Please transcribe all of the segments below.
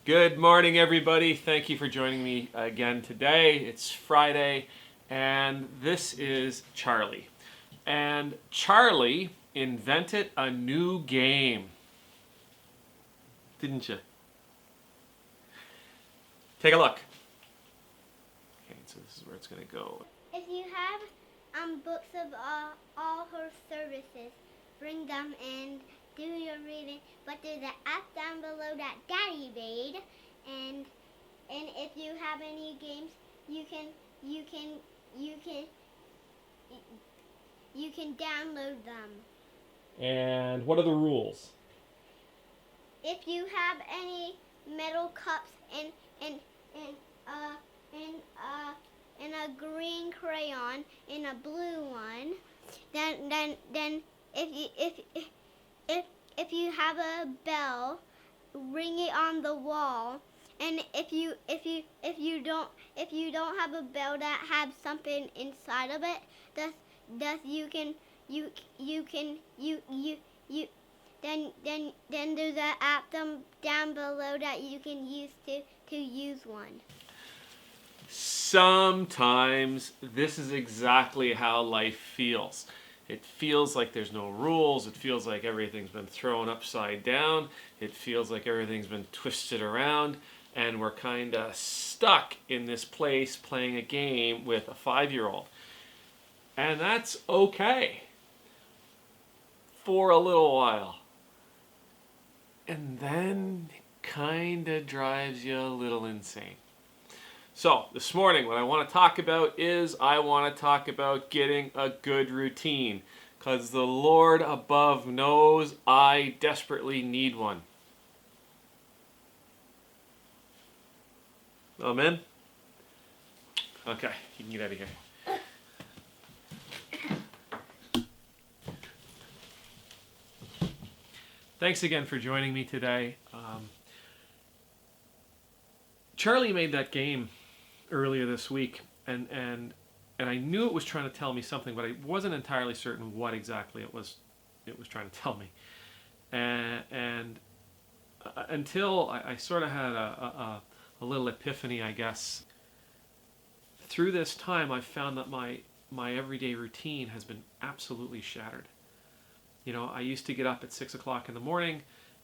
Good morning, everybody. Thank you for joining me again today. It's Friday, and this is Charlie. And Charlie invented a new game. Didn't you? Take a look. Okay, so this is where it's going to go. If you have books of all her services, bring them and do your reading. But there's an app down below that Daddy made, and if you have any games, you can download them. And what are the rules? If you have any metal cups and a green crayon and a blue one, then if you have a bell, ring it on the wall. And if you don't have a bell that has something inside of it, thus then there's an app down below that you can use to use one. Sometimes this is exactly how life feels. It feels like there's no rules. It feels like everything's been thrown upside down. It feels like everything's been twisted around. And we're kind of stuck in this place playing a game with a 5-year-old. And that's okay for a little while. And then it kind of drives you a little insane. So this morning what I want to talk about is getting a good routine, because the Lord above knows I desperately need one. Amen? Okay, you can get out of here. Thanks again for joining me today. Charlie made that game earlier this week, and I knew it was trying to tell me something, but I wasn't entirely certain what exactly it was trying to tell me. And until I sort of had a little epiphany, I guess. Through this time, I've found that my everyday routine has been absolutely shattered. You know, I used to get up at 6 o'clock in the morning,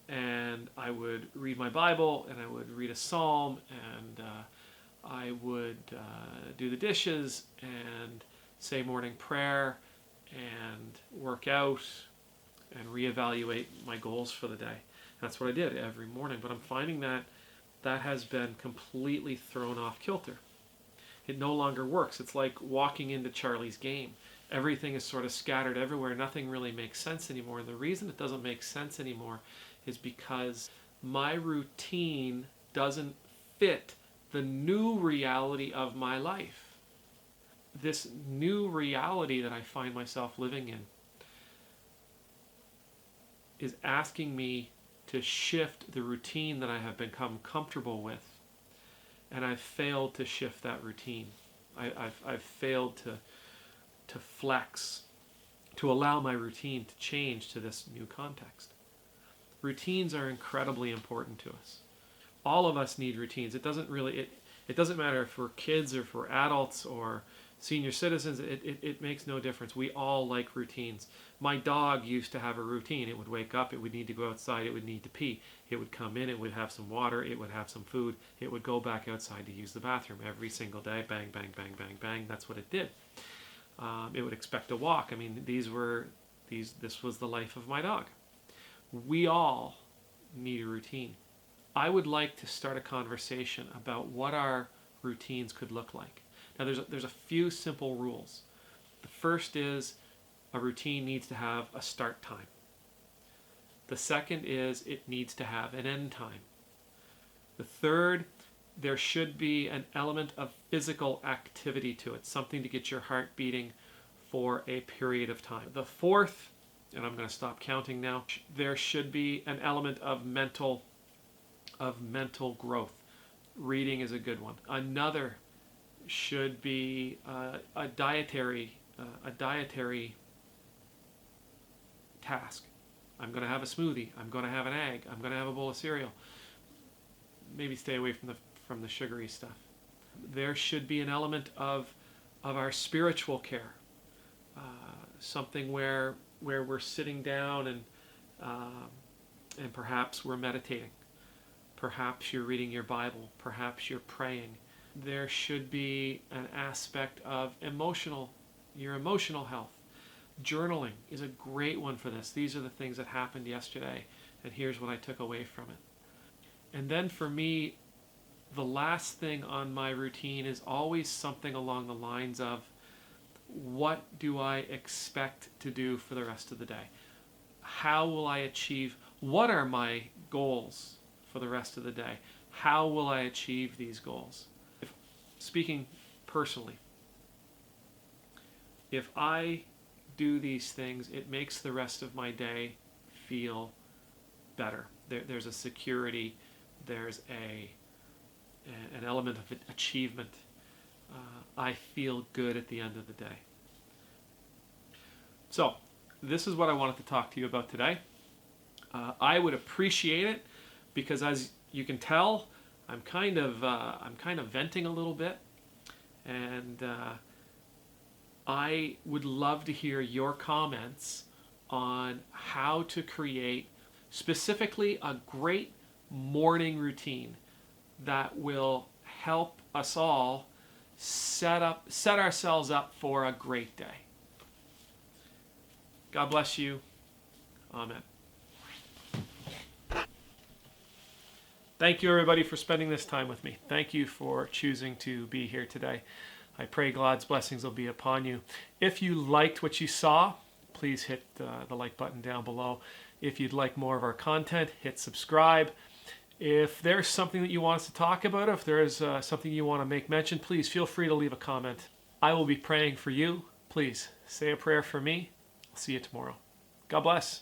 and I would read my Bible, and I would read a psalm, and I would do the dishes, and say morning prayer, and work out, and reevaluate my goals for the day. That's what I did every morning, but I'm finding that has been completely thrown off kilter. It no longer works. It's like walking into Charlie's game. Everything is sort of scattered everywhere. Nothing really makes sense anymore. And the reason it doesn't make sense anymore is because my routine doesn't fit the new reality of my life. This new reality that I find myself living in is asking me to shift the routine that I have become comfortable with. And I've failed to shift that routine. I've failed to flex, to allow my routine to change to this new context. Routines are incredibly important to us. All of us need routines. It doesn't matter if we're kids or if we're adults or senior citizens. It makes no difference. We all like routines. My dog used to have a routine. It would wake up, it would need to go outside, it would need to pee. It would come in, it would have some water, it would have some food, it would go back outside to use the bathroom every single day. Bang, bang, bang, bang, bang. That's what it did. It would expect a walk. I mean, this was the life of my dog. We all need a routine. I would like to start a conversation about what our routines could look like. Now, there's a few simple rules. The first is a routine needs to have a start time. The second is it needs to have an end time. The third, there should be an element of physical activity to it, something to get your heart beating for a period of time. The fourth, and I'm going to stop counting now, there should be an element of mental growth. Reading is a good one. Another should be a dietary task. I'm going to have a smoothie. I'm going to have an egg. I'm going to have a bowl of cereal. maybe stay away from the sugary stuff. There should be an element of our spiritual care, something where we're sitting down and perhaps we're meditating. Perhaps you're reading your Bible. Perhaps you're praying. There should be an aspect of your emotional health. Journaling is a great one for this. These are the things that happened yesterday, and here's what I took away from it. And then for me, the last thing on my routine is always something along the lines of, what do I expect to do for the rest of the day? How will I achieve? What are my goals for the rest of the day? How will I achieve these goals? Speaking personally, if I do these things, it makes the rest of my day feel better. There's a security, there's an element of achievement. I feel good at the end of the day. So, this is what I wanted to talk to you about today. I would appreciate it, because as you can tell, I'm kind of venting a little bit, and I would love to hear your comments on how to create specifically a great morning routine that will help us all set ourselves up for a great day. God bless you. Amen. Thank you, everybody, for spending this time with me. Thank you for choosing to be here today. I pray God's blessings will be upon you. If you liked what you saw, please hit the like button down below. If you'd like more of our content, hit subscribe. If there's something that you want us to talk about, if there's something you want to make mention, please feel free to leave a comment. I will be praying for you. Please say a prayer for me. I'll see you tomorrow. God bless.